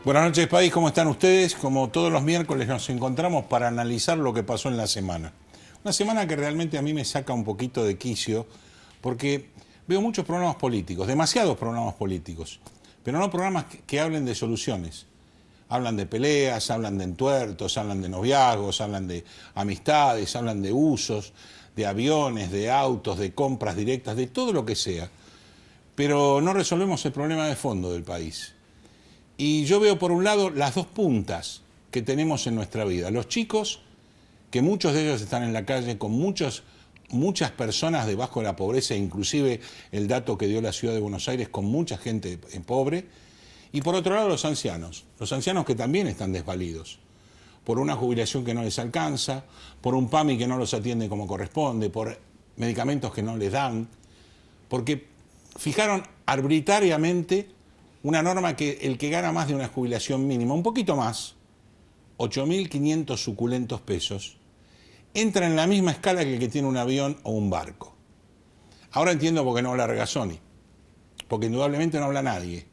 Buenas noches, país, ¿cómo están ustedes? Como todos los miércoles nos encontramos para analizar lo que pasó en la semana. Una semana que realmente a mí me saca un poquito de quicio, porque veo muchos programas políticos, demasiados programas políticos, pero no programas que hablen de soluciones. Hablan de peleas, hablan de entuertos, hablan de noviazgos, hablan de amistades, hablan de usos, de aviones, de autos, de compras directas, de todo lo que sea. Pero no resolvemos el problema de fondo del país. Y yo veo por un lado las dos puntas que tenemos en nuestra vida. Los chicos, que muchos de ellos están en la calle con muchas personas debajo de la pobreza, inclusive el dato que dio la ciudad de Buenos Aires con mucha gente pobre. Y por otro lado los ancianos que también están desvalidos, por una jubilación que no les alcanza, por un PAMI que no los atiende como corresponde, por medicamentos que no les dan, porque fijaron arbitrariamente una norma que el que gana más de una jubilación mínima, un poquito más, 8.500 suculentos pesos, entra en la misma escala que el que tiene un avión o un barco. Ahora entiendo por qué no habla Regazzoni, porque indudablemente no habla nadie.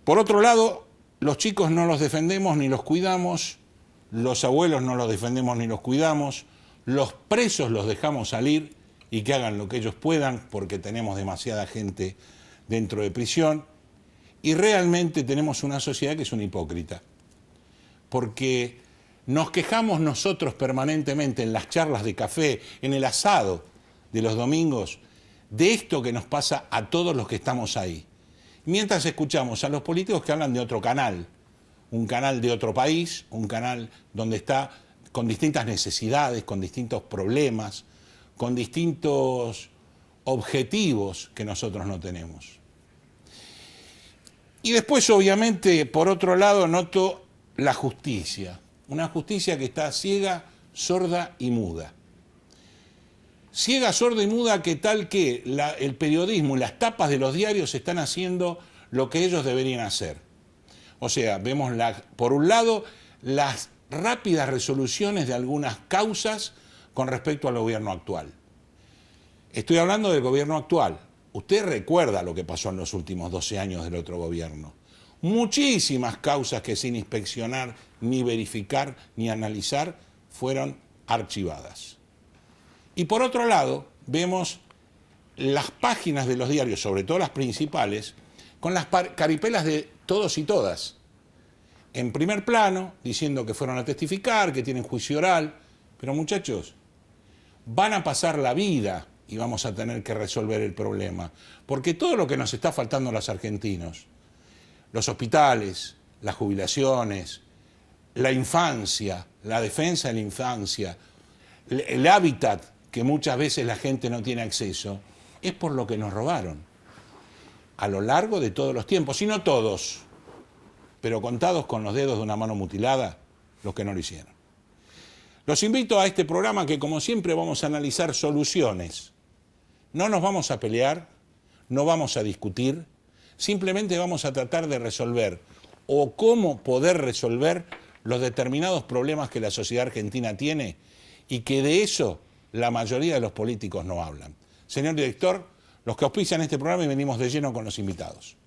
Por otro lado, los chicos no los defendemos ni los cuidamos, los abuelos no los defendemos ni los cuidamos, los presos los dejamos salir y que hagan lo que ellos puedan porque tenemos demasiada gente dentro de prisión. Y realmente tenemos una sociedad que es una hipócrita, porque nos quejamos nosotros permanentemente en las charlas de café, en el asado de los domingos, de esto que nos pasa a todos los que estamos ahí. Mientras escuchamos a los políticos que hablan de otro canal, un canal de otro país, un canal donde está con distintas necesidades, con distintos problemas, con distintos objetivos que nosotros no tenemos. Y después, obviamente, por otro lado, noto la justicia. Una justicia que está ciega, sorda y muda. Ciega, sorda y muda que tal que el periodismo y las tapas de los diarios están haciendo lo que ellos deberían hacer. O sea, vemos por un lado las rápidas resoluciones de algunas causas con respecto al gobierno actual. Estoy hablando del gobierno actual. Usted recuerda lo que pasó en los últimos 12 años del otro gobierno. Muchísimas causas que sin inspeccionar, ni verificar, ni analizar, fueron archivadas. Y por otro lado, vemos las páginas de los diarios, sobre todo las principales, con las caripelas de todos y todas. En primer plano, diciendo que fueron a testificar, que tienen juicio oral. Pero muchachos, van a pasar la vida y vamos a tener que resolver el problema. Porque todo lo que nos está faltando a los argentinos, los hospitales, las jubilaciones, la infancia, la defensa de la infancia, el hábitat que muchas veces la gente no tiene acceso, es por lo que nos robaron. A lo largo de todos los tiempos, y no todos, pero contados con los dedos de una mano mutilada, los que no lo hicieron. Los invito a este programa que, como siempre, vamos a analizar soluciones. No nos vamos a pelear, no vamos a discutir, simplemente vamos a tratar de resolver o cómo poder resolver los determinados problemas que la sociedad argentina tiene y que de eso la mayoría de los políticos no hablan. Señor director, los que auspician este programa y venimos de lleno con los invitados.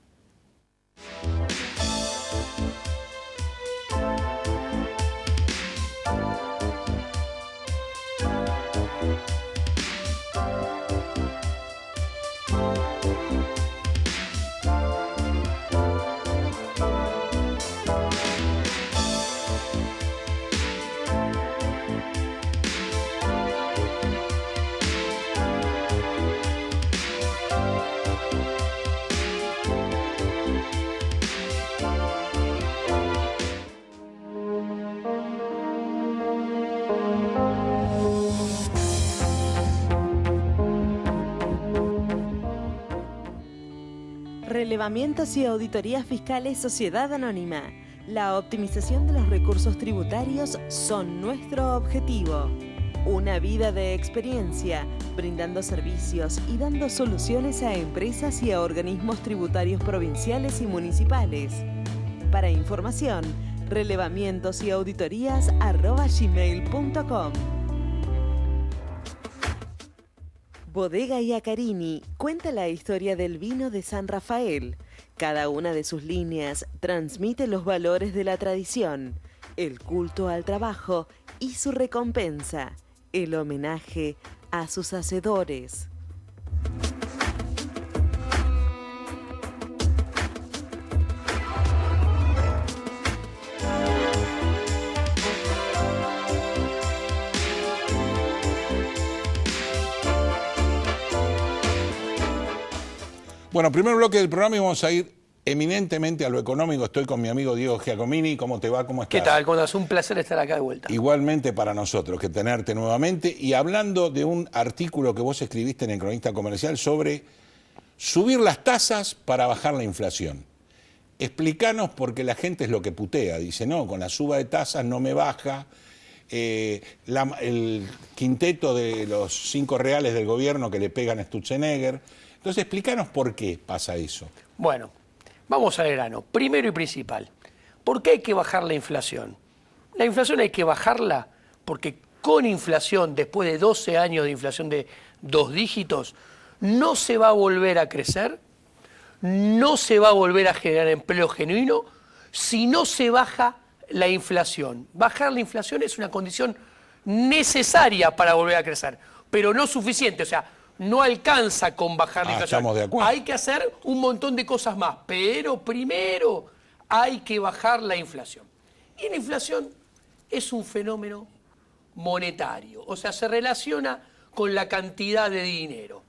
Relevamientos y auditorías fiscales Sociedad Anónima. La optimización de los recursos tributarios son nuestro objetivo. Una vida de experiencia, brindando servicios y dando soluciones a empresas y a organismos tributarios provinciales y municipales. Para información, relevamientosyauditorias@gmail.com. Bodega Iacarini cuenta la historia del vino de San Rafael. Cada una de sus líneas transmite los valores de la tradición, el culto al trabajo y su recompensa, el homenaje a sus hacedores. Bueno, primer bloque del programa y vamos a ir eminentemente a lo económico. Estoy con mi amigo Diego Giacomini. ¿Cómo te va? ¿Cómo estás? ¿Qué tal? ¿Cómo estás? Un placer estar acá de vuelta. Igualmente para nosotros, que tenerte nuevamente. Y hablando de un artículo que vos escribiste en el Cronista Comercial sobre subir las tasas para bajar la inflación. Explícanos, porque la gente es lo que putea. Dice, no, con la suba de tasas no me baja. El quinteto de los 5 reales del gobierno que le pegan a Sturzenegger. Entonces, explícanos por qué pasa eso. Bueno, vamos al grano. Primero y principal, ¿por qué hay que bajar la inflación? La inflación hay que bajarla porque con inflación, después de 12 años de inflación de 2 dígitos, no se va a volver a crecer, no se va a volver a generar empleo genuino si no se baja la inflación. Bajar la inflación es una condición necesaria para volver a crecer, pero no suficiente. O sea, no alcanza con bajar la inflación. Estamos de acuerdo. Hay que hacer un montón de cosas más, pero primero hay que bajar la inflación. Y la inflación es un fenómeno monetario, o sea, se relaciona con la cantidad de dinero.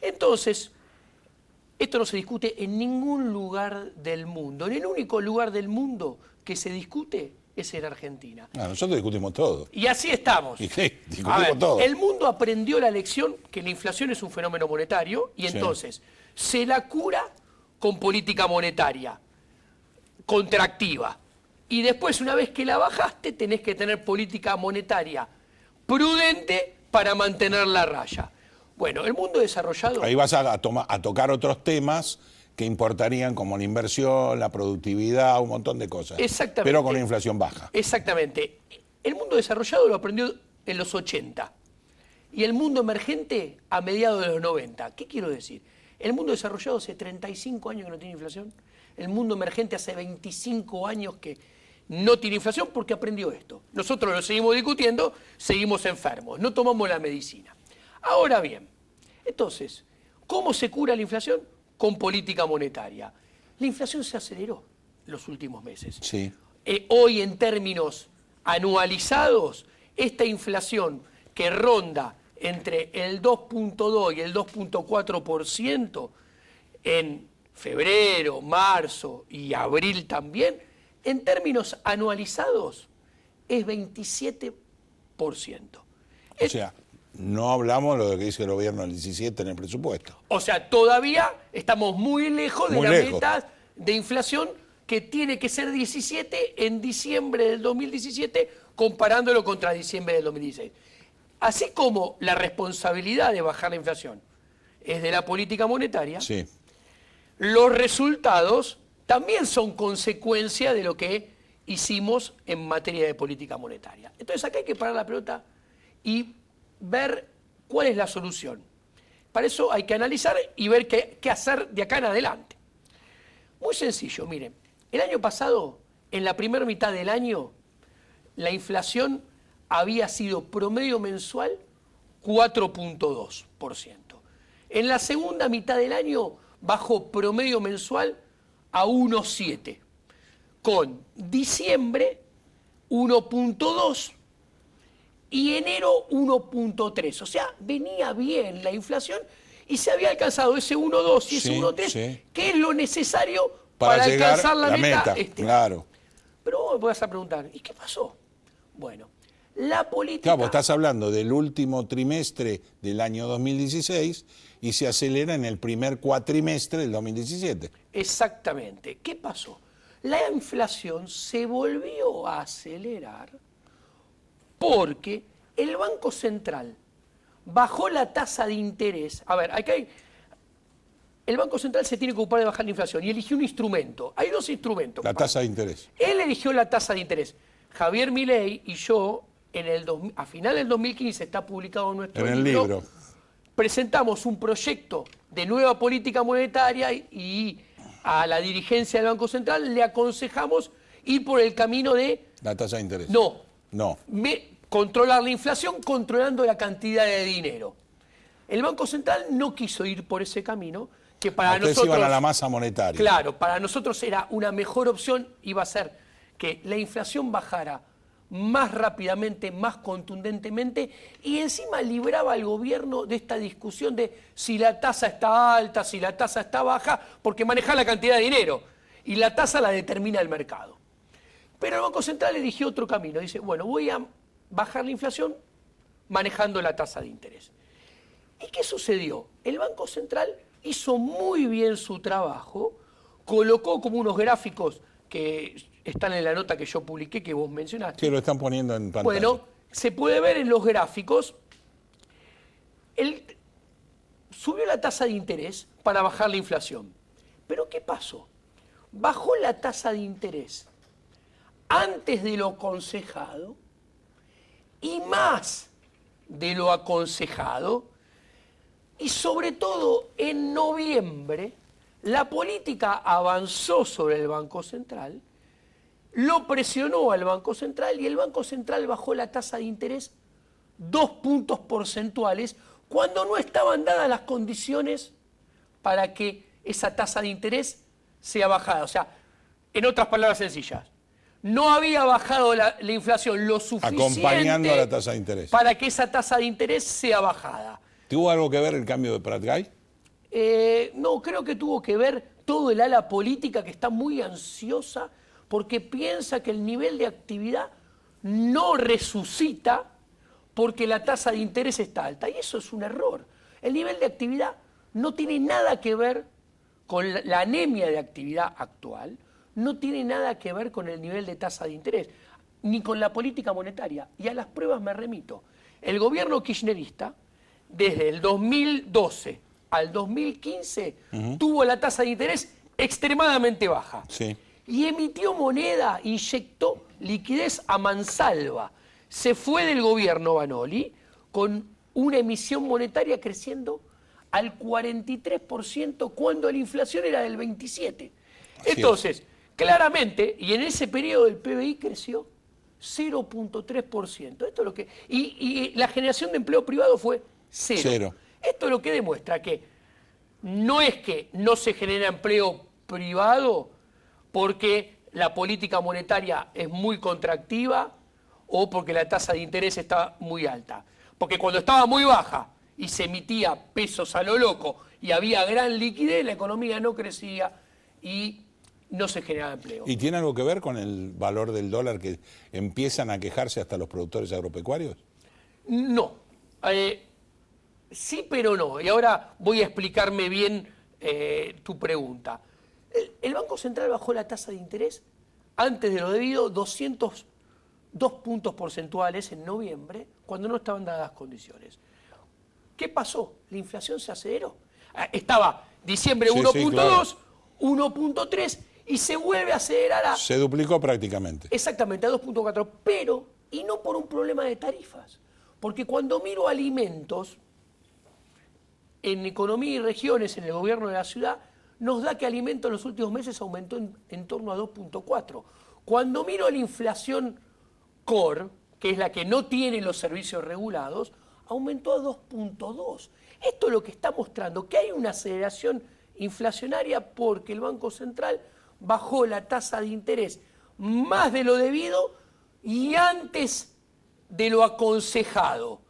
Entonces, esto no se discute en ningún lugar del mundo. En el único lugar del mundo que se discute es en Argentina. Nosotros discutimos todo. Y así estamos. Y sí, discutimos todo. El mundo aprendió la lección que la inflación es un fenómeno monetario y entonces se la cura con política monetaria contractiva. Y después, una vez que la bajaste, tenés que tener política monetaria prudente para mantener la raya. Bueno, el mundo desarrollado... Ahí vas a tocar otros temas que importarían, como la inversión, la productividad, un montón de cosas. Exactamente. Pero con la inflación baja. Exactamente. El mundo desarrollado lo aprendió en los 80 y el mundo emergente a mediados de los 90. ¿Qué quiero decir? El mundo desarrollado hace 35 años que no tiene inflación. El mundo emergente hace 25 años que no tiene inflación porque aprendió esto. Nosotros lo seguimos discutiendo, seguimos enfermos, no tomamos la medicina. Ahora bien, entonces, ¿cómo se cura la inflación? Con política monetaria. La inflación se aceleró en los últimos meses. Sí. Hoy, en términos anualizados, esta inflación que ronda entre el 2.2 y el 2.4% en febrero, marzo y abril también, en términos anualizados es 27%. O sea, no hablamos de lo que dice el gobierno del 17 en el presupuesto. O sea, todavía estamos muy lejos de la meta de inflación que tiene que ser 17 en diciembre del 2017, comparándolo contra diciembre del 2016. Así como la responsabilidad de bajar la inflación es de la política monetaria, sí, los resultados también son consecuencia de lo que hicimos en materia de política monetaria. Entonces acá hay que parar la pelota y ver cuál es la solución. Para eso hay que analizar y ver qué hacer de acá en adelante. Muy sencillo, miren, el año pasado, en la primera mitad del año, la inflación había sido promedio mensual 4.2%. En la segunda mitad del año bajó promedio mensual a 1.7%, con diciembre 1.2% y enero 1.3%. O sea, venía bien la inflación y se había alcanzado ese 1.2 y ese 1.3, que es lo necesario para alcanzar la meta. Claro. Pero vos me vas a preguntar, ¿y qué pasó? Bueno, la política... Claro, vos estás hablando del último trimestre del año 2016 y se acelera en el primer cuatrimestre del 2017. Exactamente. ¿Qué pasó? La inflación se volvió a acelerar porque el Banco Central bajó la tasa de interés. A ver, el Banco Central se tiene que ocupar de bajar la inflación y eligió un instrumento. Hay 2 instrumentos. La tasa de interés. Él eligió la tasa de interés. Javier Milei y yo, a final del 2015, está publicado en nuestro libro, presentamos un proyecto de nueva política monetaria y a la dirigencia del Banco Central le aconsejamos ir por el camino de... La tasa de interés. No. Controlar la inflación controlando la cantidad de dinero. El Banco Central no quiso ir por ese camino, que para ustedes nosotros... iban a la masa monetaria. Claro, para nosotros era una mejor opción, iba a ser que la inflación bajara más rápidamente, más contundentemente, y encima libraba al gobierno de esta discusión de si la tasa está alta, si la tasa está baja, porque maneja la cantidad de dinero, y la tasa la determina el mercado. Pero el Banco Central eligió otro camino, dice, bueno, voy a bajar la inflación manejando la tasa de interés. ¿Y qué sucedió? El Banco Central hizo muy bien su trabajo, colocó como unos gráficos que están en la nota que yo publiqué, que vos mencionaste. Sí, lo están poniendo en pantalla. Bueno, se puede ver en los gráficos, subió la tasa de interés para bajar la inflación. Pero ¿qué pasó? Bajó la tasa de interés antes de lo aconsejado y más de lo aconsejado, y sobre todo en noviembre la política avanzó sobre el Banco Central, lo presionó al Banco Central y el Banco Central bajó la tasa de interés 2 puntos porcentuales cuando no estaban dadas las condiciones para que esa tasa de interés sea bajada. O sea, en otras palabras sencillas, no había bajado la inflación lo suficiente acompañando a la tasa de interés para que esa tasa de interés sea bajada. ¿Tuvo algo que ver el cambio de Prat-Gay? No, creo que tuvo que ver todo el ala política que está muy ansiosa porque piensa que el nivel de actividad no resucita porque la tasa de interés está alta. Y eso es un error. El nivel de actividad no tiene nada que ver con la anemia de actividad actual, no tiene nada que ver con el nivel de tasa de interés, ni con la política monetaria. Y a las pruebas me remito. El gobierno kirchnerista, desde el 2012 al 2015, tuvo la tasa de interés extremadamente baja. Sí. Y emitió moneda, inyectó liquidez a mansalva. Se fue del gobierno Banoli con una emisión monetaria creciendo al 43% cuando la inflación era del 27%. Entonces, claramente, y en ese periodo el PBI creció 0.3%. Esto es lo que, y la generación de empleo privado fue cero. Esto es lo que demuestra que no es que no se genera empleo privado porque la política monetaria es muy contractiva o porque la tasa de interés está muy alta. Porque cuando estaba muy baja y se emitía pesos a lo loco y había gran liquidez, la economía no crecía y no se generaba empleo. ¿Y tiene algo que ver con el valor del dólar que empiezan a quejarse hasta los productores agropecuarios? No. Sí, pero no. Y ahora voy a explicarme bien tu pregunta. El Banco Central bajó la tasa de interés antes de lo debido 202 puntos porcentuales en noviembre, cuando no estaban dadas las condiciones. ¿Qué pasó? La inflación se aceleró. Estaba diciembre 1.2, claro. 1.3 y se vuelve a acelerar Se duplicó prácticamente. Exactamente, a 2.4, pero, y no por un problema de tarifas, porque cuando miro alimentos, en Economía y Regiones, en el gobierno de la ciudad, nos da que alimentos en los últimos meses aumentó en torno a 2.4. Cuando miro la inflación core, que es la que no tiene los servicios regulados, aumentó a 2.2. Esto es lo que está mostrando que hay una aceleración inflacionaria porque el Banco Central bajó la tasa de interés más de lo debido y antes de lo aconsejado.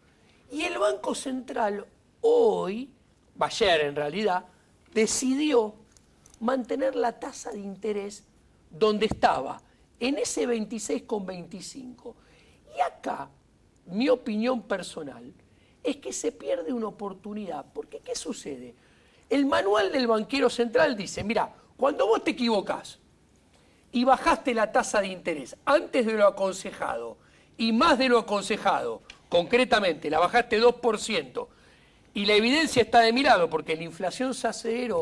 Y el Banco Central hoy, ayer en realidad, decidió mantener la tasa de interés donde estaba, en ese 26,25. Y acá, mi opinión personal, es que se pierde una oportunidad. Porque, ¿qué sucede? El manual del banquero central dice, mira, cuando vos te equivocás y bajaste la tasa de interés antes de lo aconsejado y más de lo aconsejado, concretamente la bajaste 2%, y la evidencia está de mi lado porque la inflación se aceleró,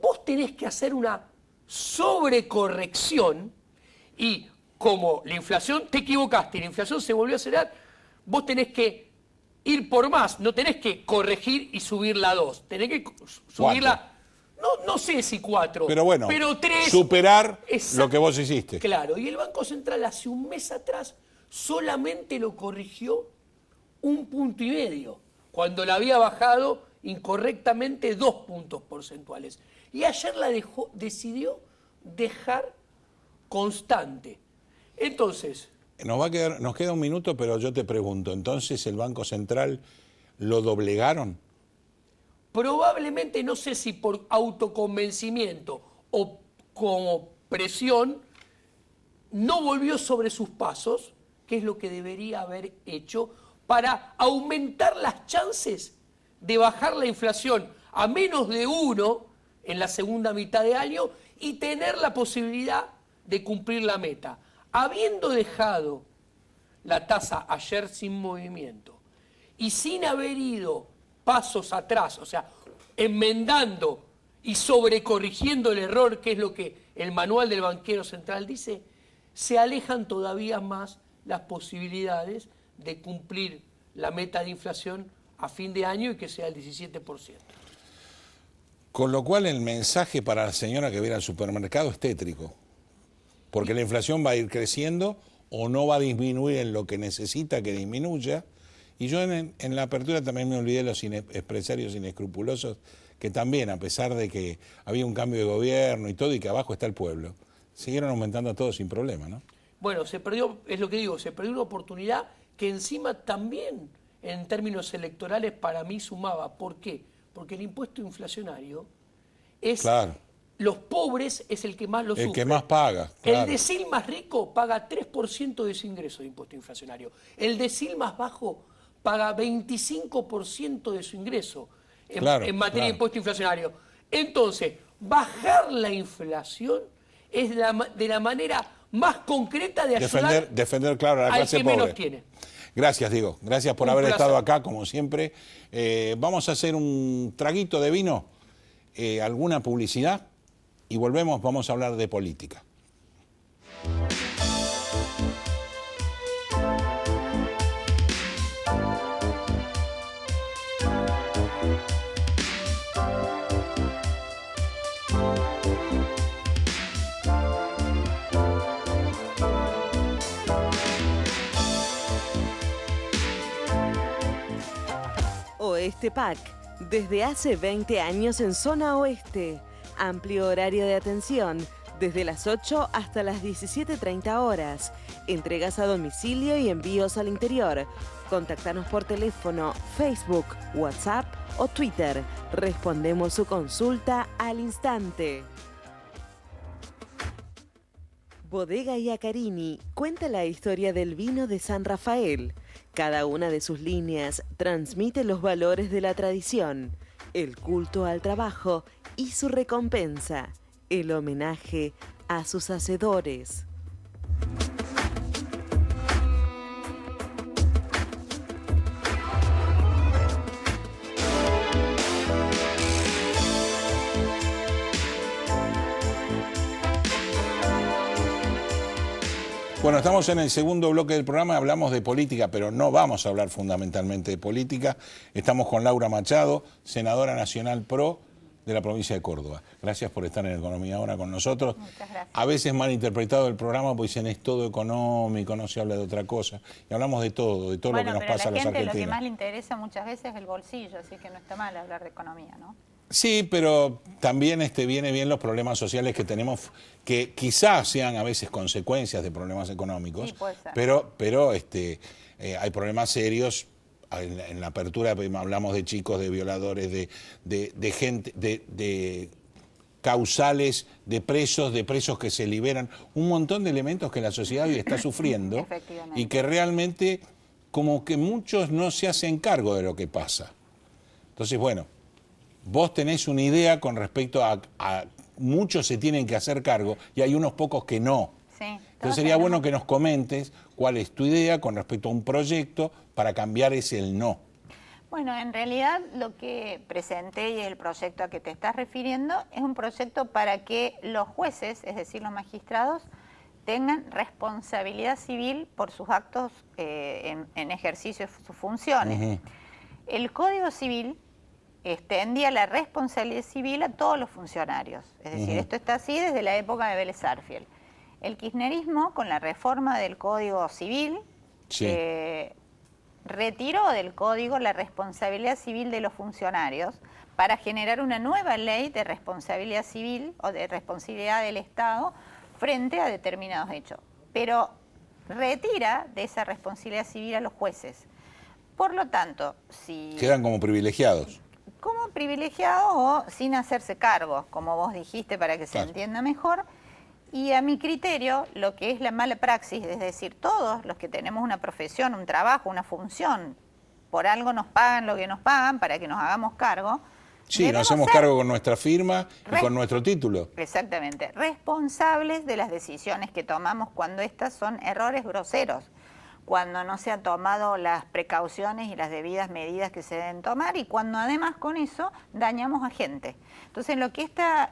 vos tenés que hacer una sobrecorrección y como la inflación, te equivocaste y la inflación se volvió a acelerar, vos tenés que ir por más, no tenés que corregir y subirla a 2, tenés que subirla, no sé si 4, pero bueno, pero 3. Superar lo que vos hiciste. Claro, y el Banco Central hace un mes atrás solamente lo corrigió 1,5 puntos, cuando la había bajado incorrectamente 2 puntos porcentuales. Y ayer la decidió dejar constante. Entonces... Nos queda un minuto, pero yo te pregunto, ¿entonces el Banco Central lo doblegaron? Probablemente, no sé si por autoconvencimiento o como presión, no volvió sobre sus pasos, que es lo que debería haber hecho, para aumentar las chances de bajar la inflación a menos de 1 en la segunda mitad de año y tener la posibilidad de cumplir la meta. Habiendo dejado la tasa ayer sin movimiento y sin haber ido pasos atrás, o sea, enmendando y sobrecorrigiendo el error, que es lo que el manual del banquero central dice, se alejan todavía más las posibilidades de cumplir la meta de inflación a fin de año y que sea el 17%. Con lo cual el mensaje para la señora que viene al supermercado es tétrico. Porque la inflación va a ir creciendo o no va a disminuir en lo que necesita que disminuya. Y yo en la apertura también me olvidé de los empresarios inescrupulosos, que también, a pesar de que había un cambio de gobierno y todo, y que abajo está el pueblo, siguieron aumentando todo sin problema, ¿no? Bueno, se perdió, es lo que digo, se perdió una oportunidad que encima también, en términos electorales, para mí sumaba. ¿Por qué? Porque el impuesto inflacionario es... Claro. Los pobres es el que más lo sufre. El que más paga. Claro. El decil más rico paga 3% de su ingreso de impuesto inflacionario. El decil más bajo paga 25% de su ingreso en materia de impuesto inflacionario. Entonces, bajar la inflación es de la manera más concreta de ayudar defender claro, a la clase que pobre. menos tiene. Gracias, Diego. Gracias por haber estado acá, como siempre. Vamos a hacer un traguito de vino, alguna publicidad. Y volvemos, vamos a hablar de política. Oeste Pack, desde hace 20 años en zona oeste. Amplio horario de atención, desde las 8 hasta las 17:30 horas. Entregas a domicilio y envíos al interior. Contáctanos por teléfono, Facebook, WhatsApp o Twitter. Respondemos su consulta al instante. Bodega Iacarini cuenta la historia del vino de San Rafael. Cada una de sus líneas transmite los valores de la tradición, el culto al trabajo y su recompensa, el homenaje a sus hacedores. Bueno, estamos en el segundo bloque del programa, hablamos de política, pero no vamos a hablar fundamentalmente de política. Estamos con Laura Machado, senadora nacional PRO de la provincia de Córdoba. Gracias por estar en Economía Ahora con nosotros. Muchas gracias. A veces mal interpretado el programa, pues dicen es todo económico, no se habla de otra cosa. Y hablamos de todo lo que nos pasa a los argentinos. Lo que más le interesa muchas veces es el bolsillo, así que no está mal hablar de economía, ¿no? Sí, pero también viene bien los problemas sociales que tenemos, que quizás sean a veces consecuencias de problemas económicos, sí, puede ser. pero hay problemas serios. En la apertura hablamos de chicos, de violadores, de gente, de causales, de presos que se liberan, un montón de elementos que la sociedad hoy está sufriendo y que realmente como que muchos no se hacen cargo de lo que pasa. Entonces, bueno, vos tenés una idea con respecto a muchos se tienen que hacer cargo y hay unos pocos que no. Sí, entonces sería bueno que nos comentes cuál es tu idea con respecto a un proyecto para cambiar ese el no. Bueno, en realidad lo que presenté y el proyecto a que te estás refiriendo es un proyecto para que los jueces, es decir, los magistrados, tengan responsabilidad civil por sus actos en ejercicio de sus funciones. el Código Civil extendía la responsabilidad civil a todos los funcionarios. Es decir, esto está así desde la época de Vélez Sarsfield. El kirchnerismo, con la reforma del Código Civil, retiró del Código la responsabilidad civil de los funcionarios para generar una nueva ley de responsabilidad civil o de responsabilidad del Estado frente a determinados hechos. Pero retira de esa responsabilidad civil a los jueces. Por lo tanto, si... Quedan como privilegiados. Como privilegiados o sin hacerse cargo, como vos dijiste, para que se entienda mejor. Y a mi criterio, lo que es la mala praxis, es decir, todos los que tenemos una profesión, un trabajo, una función, por algo nos pagan lo que nos pagan para que nos hagamos cargo. Sí, nos hacemos cargo con nuestra firma y con nuestro título. Exactamente. Responsables de las decisiones que tomamos cuando estas son errores groseros, cuando no se han tomado las precauciones y las debidas medidas que se deben tomar y cuando además con eso dañamos a gente. Entonces lo que esta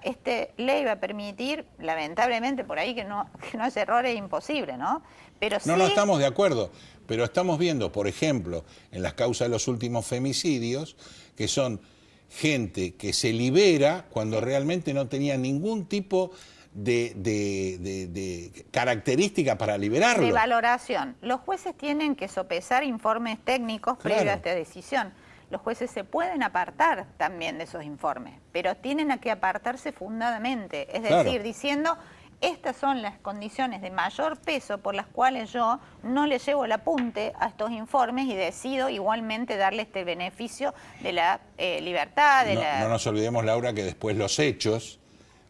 ley va a permitir, lamentablemente por ahí que no haya errores es imposible, ¿no? Pero sí... No estamos de acuerdo, pero estamos viendo, por ejemplo, en las causas de los últimos femicidios, que son gente que se libera cuando realmente no tenía ningún tipo de característica para liberarlo. De valoración. Los jueces tienen que sopesar informes técnicos previos a esta decisión. Los jueces se pueden apartar también de esos informes, pero tienen que apartarse fundadamente, es decir, diciendo, estas son las condiciones de mayor peso por las cuales yo no le llevo el apunte a estos informes y decido igualmente darle este beneficio de la libertad. No nos olvidemos, Laura, que después los hechos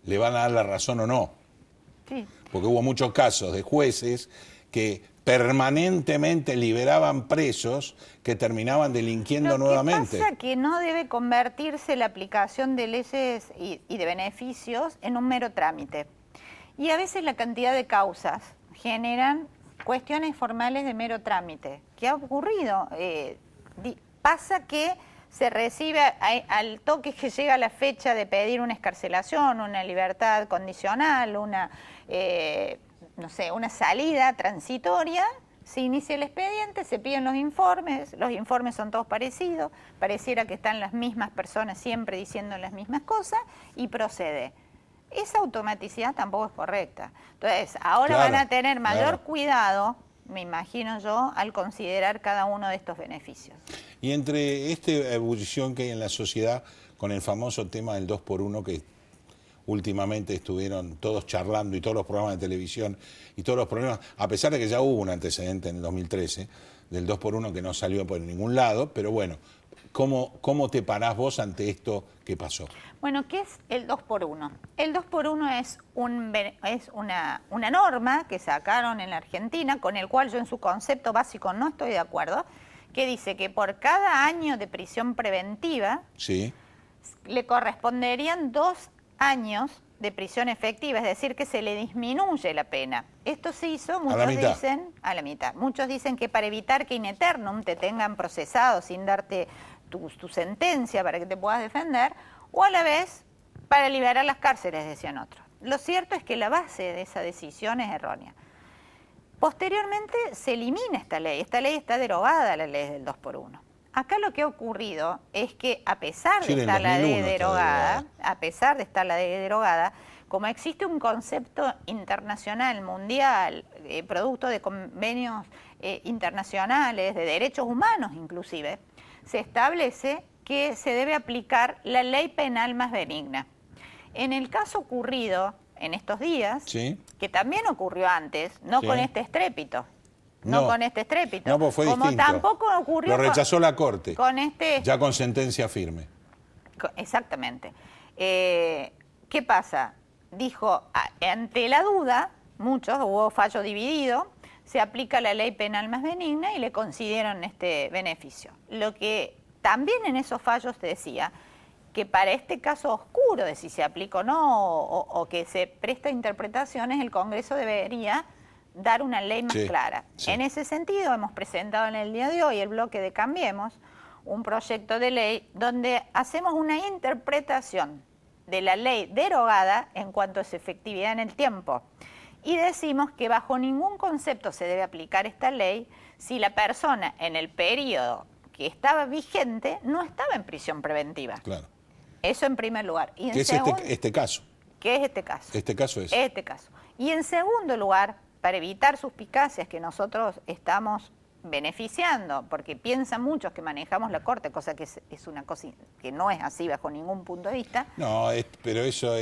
le van a dar la razón o no. Sí. Porque hubo muchos casos de jueces que permanentemente liberaban presos que terminaban delinquiendo nuevamente. Lo que pasa es que no debe convertirse la aplicación de leyes y de beneficios en un mero trámite. Y a veces la cantidad de causas generan cuestiones formales de mero trámite. ¿Qué ha ocurrido? Pasa que se recibe al toque que llega la fecha de pedir una excarcelación, una libertad condicional, no sé, una salida transitoria, se inicia el expediente, se piden los informes son todos parecidos, pareciera que están las mismas personas siempre diciendo las mismas cosas y procede. Esa automaticidad tampoco es correcta. Entonces, ahora van a tener mayor cuidado, me imagino yo, al considerar cada uno de estos beneficios. Y entre esta ebullición que hay en la sociedad con el famoso tema del 2x1 que últimamente estuvieron todos charlando y todos los programas de televisión y todos los problemas, a pesar de que ya hubo un antecedente en el 2013 del 2x1 que no salió por ningún lado, pero bueno, ¿cómo te parás vos ante esto que pasó? Bueno, ¿qué es el 2x1? El 2x1 es una norma que sacaron en la Argentina, con el cual yo en su concepto básico no estoy de acuerdo, que dice que por cada año de prisión preventiva le corresponderían 2 años de prisión efectiva, es decir, que se le disminuye la pena. Esto se hizo, muchos dicen, a la mitad. Muchos dicen que para evitar que in eternum te tengan procesado sin darte tu sentencia para que te puedas defender, o a la vez para liberar las cárceles, decían otros. Lo cierto es que la base de esa decisión es errónea. Posteriormente se elimina esta ley está derogada, la ley del 2x1. Acá lo que ha ocurrido es que a pesar de estar la ley derogada, como existe un concepto internacional, mundial, producto de convenios internacionales, de derechos humanos inclusive, se establece que se debe aplicar la ley penal más benigna. En el caso ocurrido en estos días, que también ocurrió antes, no con este estrépito, no con este estrépito, no, pues fue como distinto. Tampoco ocurrió... Lo rechazó la Corte, ya con sentencia firme. Exactamente. ¿Qué pasa? Dijo, ante la duda, hubo fallo dividido, se aplica la ley penal más benigna y le concedieron este beneficio. Lo que también en esos fallos te decía que para este caso oscuro de si se aplica o no, o que se presta interpretaciones, el Congreso debería dar una ley más clara. En ese sentido, hemos presentado en el día de hoy el bloque de Cambiemos, un proyecto de ley donde hacemos una interpretación de la ley derogada en cuanto a su efectividad en el tiempo. Y decimos que bajo ningún concepto se debe aplicar esta ley si la persona en el periodo que estaba vigente no estaba en prisión preventiva. Claro. Eso en primer lugar. Y en ¿Qué es este caso? ¿Qué es este caso? Este caso es. Este caso. Y en segundo lugar, para evitar suspicacias que nosotros estamos beneficiando, porque piensan muchos que manejamos la Corte, cosa que es una cosa que no es así bajo ningún punto de vista. No, pero eso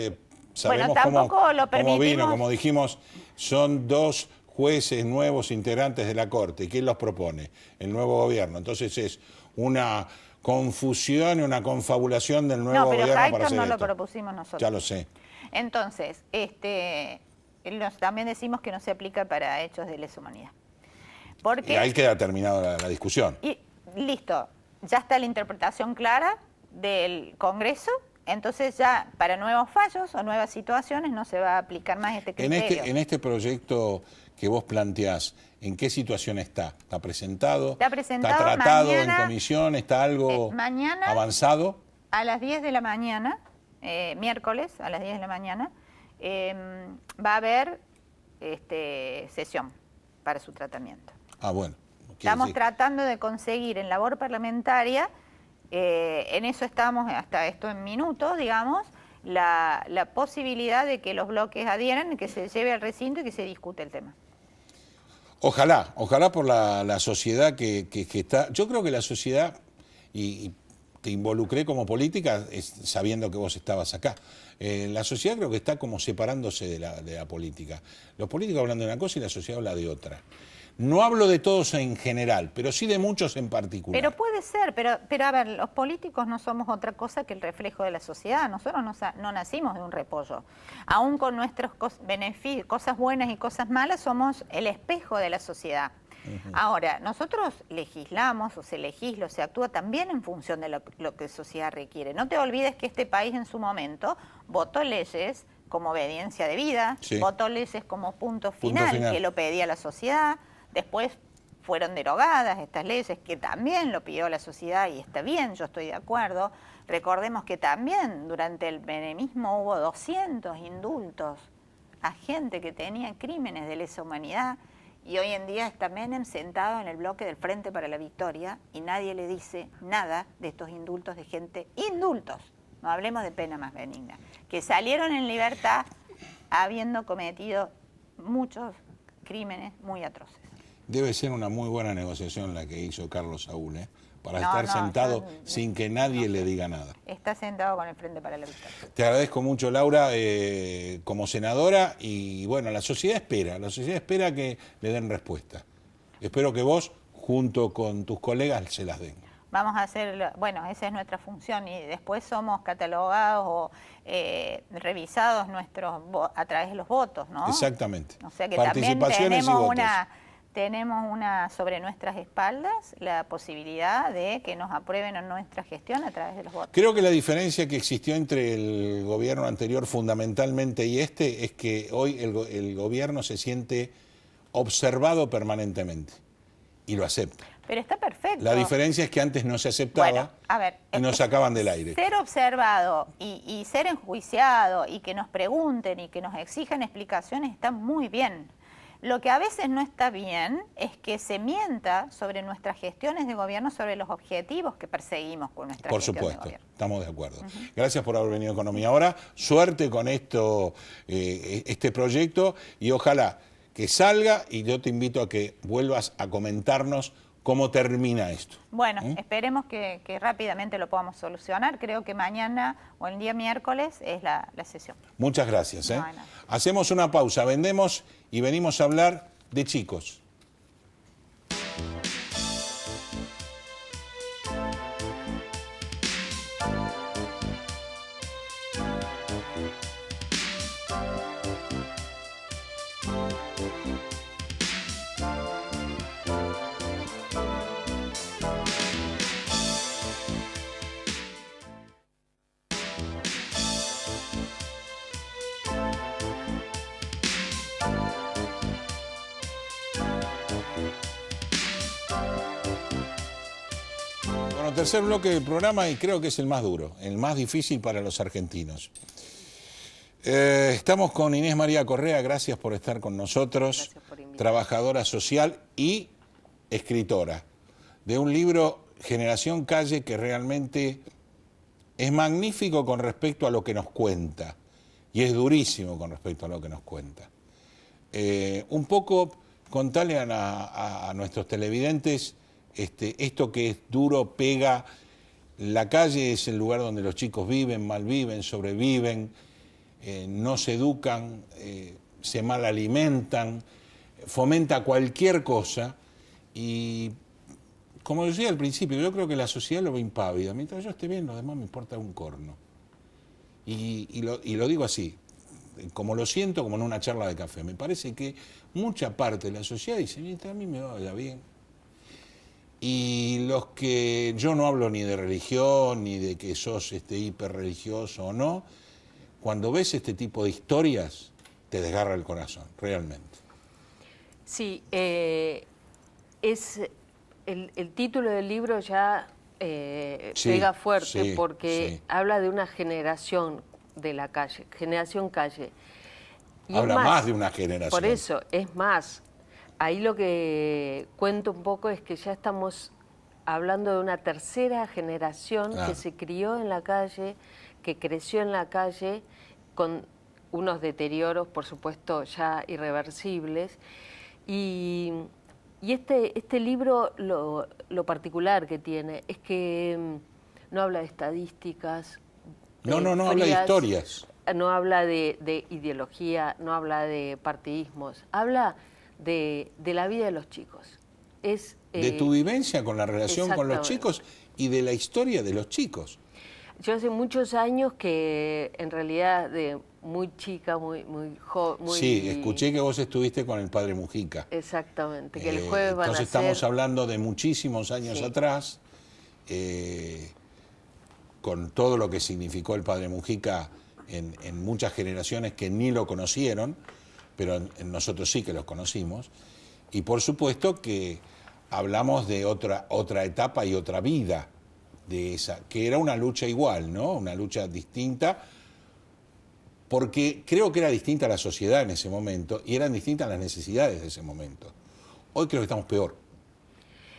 sabemos tampoco lo cómo vino, permitimos. como dijimos, son 2 jueces nuevos integrantes de la Corte. ¿Quién los propone? El nuevo gobierno. Entonces es una confusión y una confabulación del nuevo gobierno para hacer no esto. lo propusimos nosotros. Ya lo sé. Entonces, también decimos que no se aplica para hechos de lesa humanidad. Porque, Y ahí queda terminada la discusión. Y listo, ya está la interpretación clara del Congreso, entonces ya para nuevos fallos o nuevas situaciones no se va a aplicar más este criterio. En este proyecto que vos planteás, ¿en qué situación está? ¿Está presentado? Está presentado, ¿Está tratado mañana, en comisión? ¿Está algo mañana, avanzado? A las 10 de la mañana, miércoles a las 10 de la mañana, va a haber sesión para su tratamiento. Ah, bueno. Estamos tratando de conseguir en labor parlamentaria, en eso estamos hasta esto en minutos, digamos, la posibilidad de que los bloques adhieran, que se lleve al recinto y que se discute el tema. Ojalá por la sociedad que está. Yo creo que la sociedad, y te involucré como política sabiendo que vos estabas acá. La sociedad creo que está como separándose de la política. Los políticos hablan de una cosa y la sociedad habla de otra. No hablo de todos en general, pero sí de muchos en particular. Pero puede ser, pero a ver, los políticos no somos otra cosa que el reflejo de la sociedad. Nosotros no nacimos de un repollo. Aún con nuestros beneficios, cosas buenas y cosas malas, somos el espejo de la sociedad. Ahora, nosotros legislamos o se legisla o se actúa también en función de lo que la sociedad requiere. No te olvides que este país en su momento votó leyes como obediencia de vida, sí, votó leyes como punto final que lo pedía la sociedad. Después fueron derogadas estas leyes que también lo pidió la sociedad y está bien, yo estoy de acuerdo. Recordemos que también durante el menemismo hubo 200 indultos a gente que tenía crímenes de lesa humanidad y hoy en día está Menem sentado en el bloque del Frente para la Victoria y nadie le dice nada de estos indultos de gente, indultos, no hablemos de pena más benigna, que salieron en libertad habiendo cometido muchos crímenes muy atroces. Debe ser una muy buena negociación la que hizo Carlos Saúl, para estar sentado sin que nadie le diga nada. Está sentado con el Frente para la Victoria. Te agradezco mucho, Laura, como senadora, y bueno, la sociedad espera que le den respuesta. Espero que vos, junto con tus colegas, se las den. Vamos a hacer, bueno, esa es nuestra función y después somos catalogados o revisados a través de los votos, ¿no? Exactamente. O sea que también Participaciones y votos. Tenemos sobre nuestras espaldas la posibilidad de que nos aprueben en nuestra gestión a través de los votos. Creo que la diferencia que existió entre el gobierno anterior fundamentalmente y es que hoy el gobierno se siente observado permanentemente y lo acepta. Pero está perfecto. La diferencia es que antes no se aceptaba, bueno, a ver, y nos sacaban del aire. Ser observado y ser enjuiciado y que nos pregunten y que nos exijan explicaciones está muy bien. Lo que a veces no está bien es que se mienta sobre nuestras gestiones de gobierno, sobre los objetivos que perseguimos con nuestra gestión de gobierno. Por supuesto, estamos de acuerdo. Gracias por haber venido a Economía Ahora. Suerte con este proyecto y ojalá que salga y yo te invito a que vuelvas a comentarnos cómo termina esto. Bueno, esperemos que rápidamente lo podamos solucionar. Creo que mañana o el día miércoles es la sesión. Muchas gracias. No, Hacemos una pausa, vendemos y venimos a hablar de chicos. Tercer bloque del programa y creo que es el más duro, el más difícil para los argentinos. Estamos con Inés María Correa, gracias por estar con nosotros, trabajadora social y escritora de un libro Generación Calle, que realmente es magnífico con respecto a lo que nos cuenta y es durísimo con respecto a lo que nos cuenta. Un poco contarle a nuestros televidentes esto que es duro, pega. La calle es el lugar donde los chicos viven, malviven, sobreviven, no se educan, se mal alimentan, fomenta cualquier cosa y, como decía al principio, yo creo que la sociedad lo ve impávida. Mientras yo esté bien, lo demás me importa un corno. Y lo digo así, como lo siento, como en una charla de café. Me parece que mucha parte de la sociedad dice, mientras a mí me vaya bien. Y los que, yo no hablo ni de religión, ni de que sos hiperreligioso o no, cuando ves este tipo de historias, te desgarra el corazón, realmente. Sí, es el título del libro ya Sí, pega fuerte sí, porque sí. habla de una generación de la calle, generación calle. Y Habla es más de una generación. Por eso, es más. Ahí lo que cuento un poco es que ya estamos hablando de una tercera generación Claro. que se crió en la calle, que creció en la calle, con unos deterioros, por supuesto, ya irreversibles. Y este libro, lo particular que tiene es que no habla de estadísticas. No habla de frías, historias. no habla de ideología, no habla de partidismos, habla de la vida de los chicos. Es, De tu vivencia con la relación con los exactamente. chicos y de la historia de los chicos. Yo hace muchos años que, en realidad, de muy chica, muy joven... Sí, escuché que vos estuviste con el padre Mujica. Exactamente, que el jueves van a Entonces hacer... estamos hablando de muchísimos años Sí. atrás, con todo lo que significó el padre Mujica en muchas generaciones que ni lo conocieron, pero en nosotros sí que los conocimos. Y por supuesto que hablamos de otra etapa y otra vida de esa, que era una lucha igual, ¿no? Una lucha distinta, porque creo que era distinta la sociedad en ese momento y eran distintas las necesidades de ese momento. Hoy creo que estamos peor.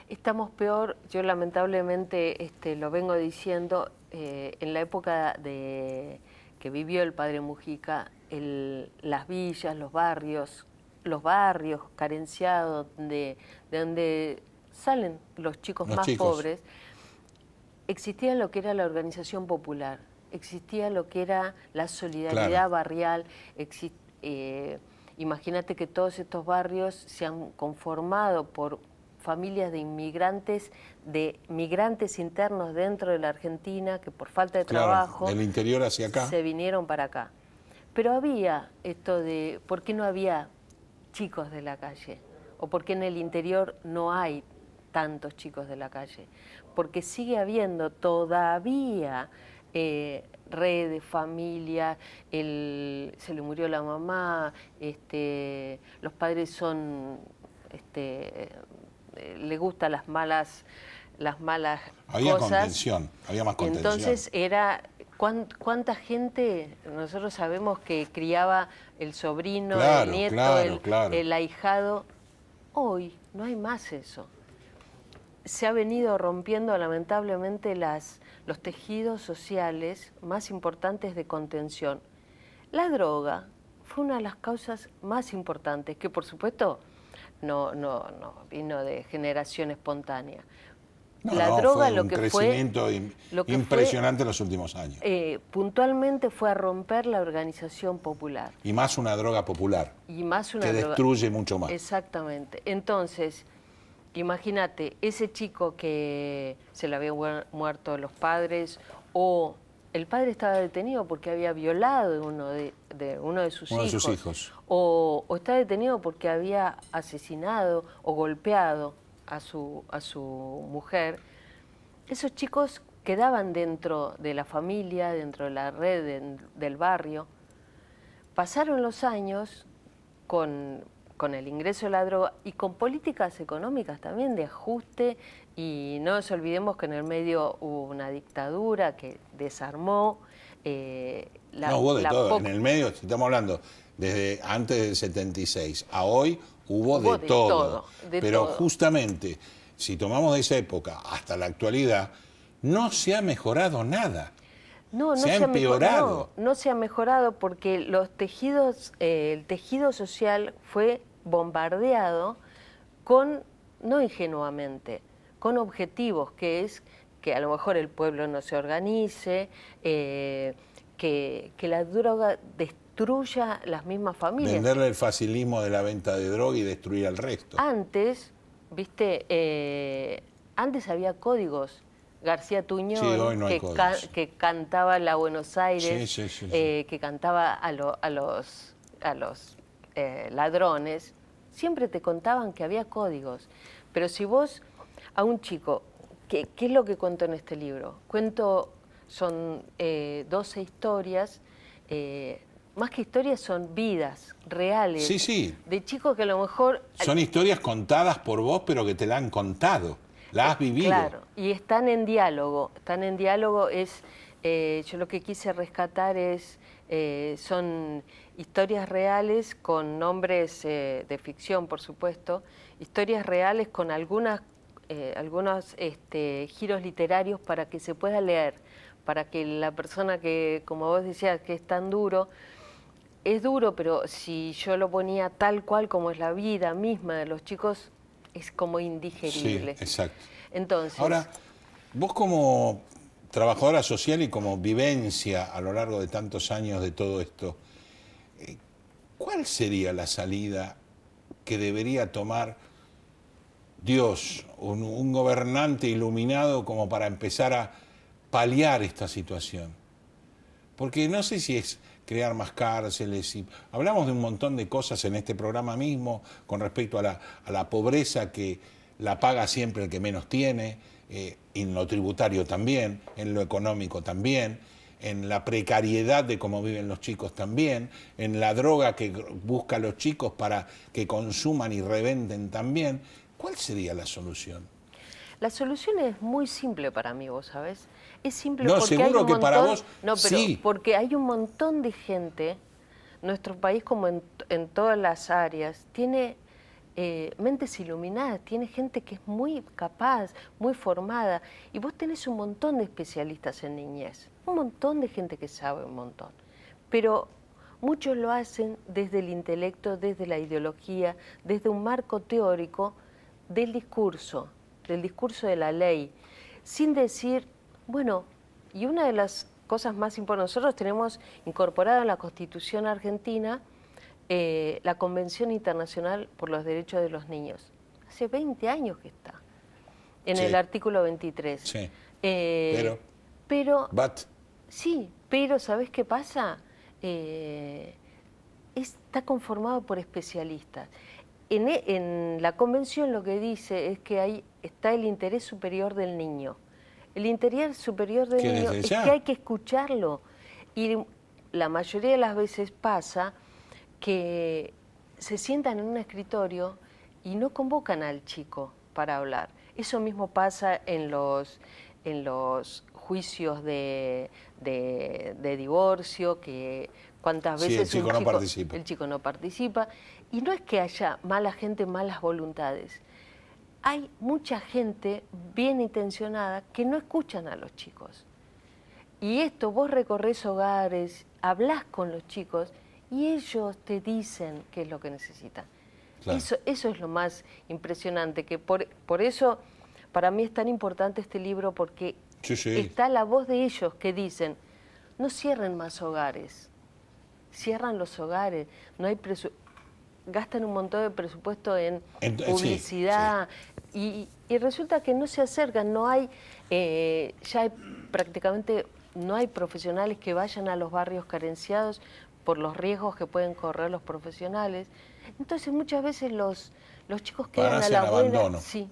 Estamos peor, yo lamentablemente lo vengo diciendo, en la época que vivió el padre Mujica, las villas, los barrios carenciados, de donde salen los chicos Los más chicos. pobres, existía lo que era la organización popular, existía lo que era la solidaridad Claro. barrial. Imagínate que todos estos barrios se han conformado por familias de migrantes internos dentro de la Argentina que por falta de Claro, trabajo del interior hacia acá. se vinieron para acá. Pero había esto de, ¿por qué no había chicos de la calle? ¿O por qué en el interior no hay tantos chicos de la calle? Porque sigue habiendo todavía redes, familia, se le murió la mamá, los padres son, le gustan las malas Había cosas. contención, había más contención. Entonces era, ¿cuánta gente nosotros sabemos que criaba el sobrino, Claro, el nieto, claro. el ahijado? Hoy no hay más eso. Se ha venido rompiendo lamentablemente los tejidos sociales más importantes de contención. La droga fue una de las causas más importantes, que por supuesto no vino de generación espontánea. La droga fue lo un que crecimiento lo que impresionante en los últimos años. Puntualmente fue a romper la organización popular. Y más una droga popular, Y más una que droga. destruye mucho más. Exactamente. Entonces, imagínate, ese chico que se le habían muerto los padres, o el padre estaba detenido porque había violado uno de sus Uno de hijos. sus hijos. O está detenido porque había asesinado o golpeado a su mujer. Esos chicos quedaban dentro de la familia, dentro de la red del barrio. Pasaron los años con el ingreso de la droga y con políticas económicas también de ajuste, y no nos olvidemos que en el medio hubo una dictadura que desarmó Hubo de todo. En el medio, si estamos hablando desde antes del 76 a hoy, hubo de todo. Pero justamente, si tomamos de esa época hasta la actualidad, no se ha mejorado nada. No, Se ha empeorado. No se ha mejorado porque los tejidos, el tejido social fue bombardeado no ingenuamente, con objetivos, que es que a lo mejor el pueblo no se organice, que la droga destruya las mismas familias. Venderle el facilismo de la venta de droga y destruir al resto. Antes, viste, antes había códigos. García Tuñón, Sí, hoy no hay códigos. que cantaba la Buenos Aires, Sí. que cantaba a los ladrones, siempre te contaban que había códigos. Pero si vos a un chico, ¿qué es lo que cuento en este libro? Son 12 historias, más que historias son vidas reales. Sí. De chicos que a lo mejor... Son historias contadas por vos, pero que te la han contado. La has vivido. Claro, y están en diálogo. Yo lo que quise rescatar son historias reales con nombres de ficción, por supuesto, historias reales con algunos giros literarios para que se pueda leer, para que la persona que, como vos decías, que es tan duro, es duro, pero si yo lo ponía tal cual como es la vida misma de los chicos, es como indigerible. Sí, exacto. Entonces, ahora, vos como trabajadora social y como vivencia a lo largo de tantos años de todo esto, ¿cuál sería la salida que debería tomar Dios, un gobernante iluminado como para empezar a paliar esta situación? Porque no sé si es crear más cárceles. Hablamos de un montón de cosas en este programa mismo con respecto a la pobreza que la paga siempre el que menos tiene, en lo tributario también, en lo económico también, en la precariedad de cómo viven los chicos también, en la droga que busca los chicos para que consuman y revenden también. ¿Cuál sería la solución? la solución es muy simple para mí, vos sabés. Es simple No, porque seguro hay un que montón, para vos no, pero sí. porque hay un montón de gente, nuestro país como en todas las áreas, tiene mentes iluminadas, tiene gente que es muy capaz, muy formada, y vos tenés un montón de especialistas en niñez, un montón de gente que sabe un montón, pero muchos lo hacen desde el intelecto, desde la ideología, desde un marco teórico del discurso de la ley, sin decir, bueno, y una de las cosas más importantes, nosotros tenemos incorporado en la Constitución argentina la Convención Internacional por los Derechos de los Niños. Hace 20 años que está, en Sí. el artículo 23. Sí. Pero But. sí, pero ¿sabés qué pasa? Está conformado por especialistas. En la convención lo que dice es que está el interés superior del niño. El interés superior del niño es que hay que escucharlo. Y la mayoría de las veces pasa que se sientan en un escritorio y no convocan al chico para hablar. Eso mismo pasa en los juicios de divorcio, que cuántas veces el chico no participa. Y no es que haya mala gente, malas voluntades. Hay mucha gente bien intencionada que no escuchan a los chicos. Y esto, vos recorres hogares, hablás con los chicos y ellos te dicen qué es lo que necesitan. Claro. Eso es lo más impresionante, que por eso para mí es tan importante este libro, porque está la voz de ellos que dicen, no cierren más hogares, cierran los hogares, no hay gastan un montón de presupuesto en publicidad y resulta que no se acercan, no hay, prácticamente no hay profesionales que vayan a los barrios carenciados por los riesgos que pueden correr los profesionales. Entonces muchas veces los chicos quedan a la buena. Abandono. Sí.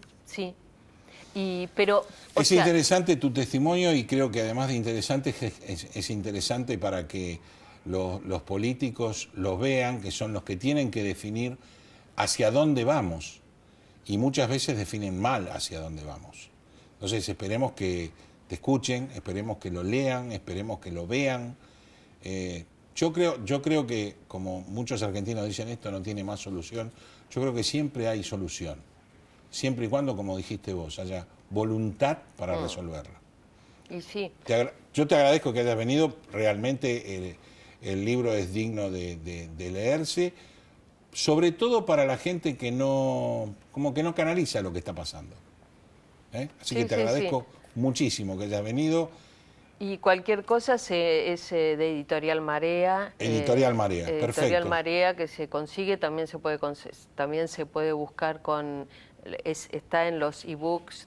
Es interesante tu testimonio y creo que además de interesante es interesante para que los políticos los vean, que son los que tienen que definir hacia dónde vamos, y muchas veces definen mal hacia dónde vamos. Entonces esperemos que te escuchen, esperemos que lo lean, esperemos que lo vean. Yo creo que, como muchos argentinos dicen, esto no tiene más solución, yo creo que siempre hay solución. siempre y cuando, como dijiste vos, haya voluntad para resolverla. Y sí. Yo te agradezco que hayas venido, realmente el libro es digno de leerse, sobre todo para la gente que no, como que no canaliza lo que está pasando. Así que te agradezco muchísimo que hayas venido. Y cualquier cosa es de Editorial Marea. Editorial Marea, perfecto. Editorial Marea, que se consigue, también se puede buscar está en los ebooks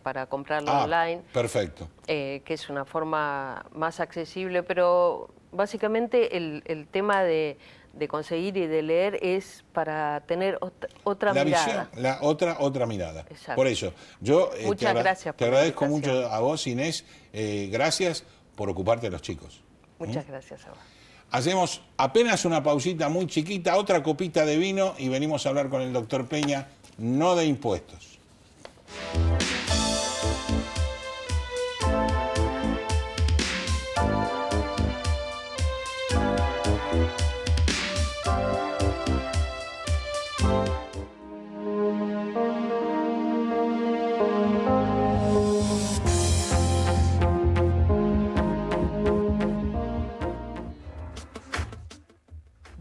para comprarlo online. Perfecto. Que es una forma más accesible, pero básicamente el tema de conseguir y de leer es para tener otra mirada. Visión, otra mirada. Exacto. Por eso, yo Muchas gracias te por la agradezco invitación. mucho a vos, Inés. Gracias por ocuparte de los chicos. Muchas gracias a vos. Hacemos apenas una pausita muy chiquita, otra copita de vino y venimos a hablar con el doctor Peña, no de impuestos.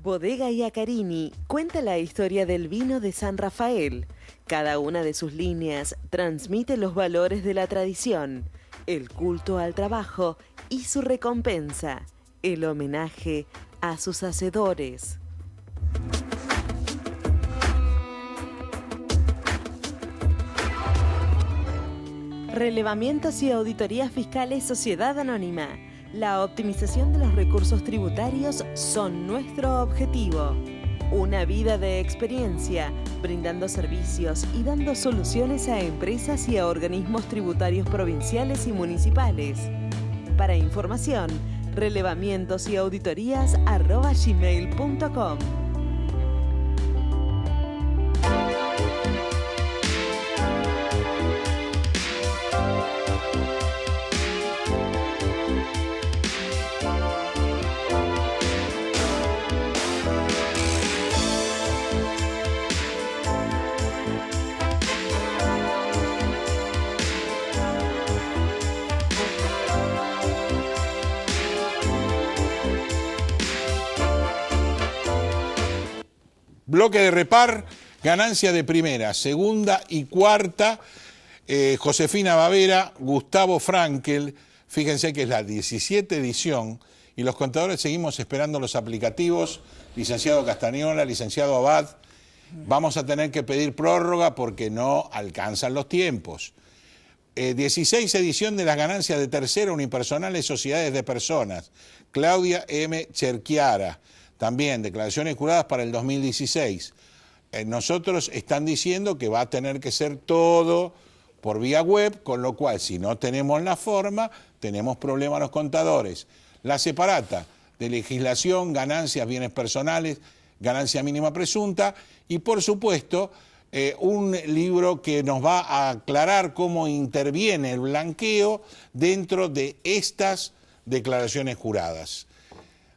Bodega Iacarini cuenta la historia del vino de San Rafael. Cada una de sus líneas transmite los valores de la tradición, el culto al trabajo y su recompensa, el homenaje a sus hacedores. Relevamientos y auditorías fiscales Sociedad Anónima. La optimización de los recursos tributarios son nuestro objetivo. Una vida de experiencia, brindando servicios y dando soluciones a empresas y a organismos tributarios provinciales y municipales. Para información, relevamientosauditorías@gmail.com. Bloque de repar, ganancia de primera, segunda y cuarta, Josefina Bavera, Gustavo Frankel, fíjense que es la 17 edición y los contadores seguimos esperando los aplicativos, licenciado Castañola, licenciado Abad, vamos a tener que pedir prórroga porque no alcanzan los tiempos. 16 edición de las ganancias de tercera, unipersonales, sociedades de personas, Claudia M. Cherquiara. También declaraciones juradas para el 2016. Nosotros están diciendo que va a tener que ser todo por vía web, con lo cual si no tenemos la forma, tenemos problemas los contadores. La separata de legislación, ganancias, bienes personales, ganancia mínima presunta y por supuesto un libro que nos va a aclarar cómo interviene el blanqueo dentro de estas declaraciones juradas.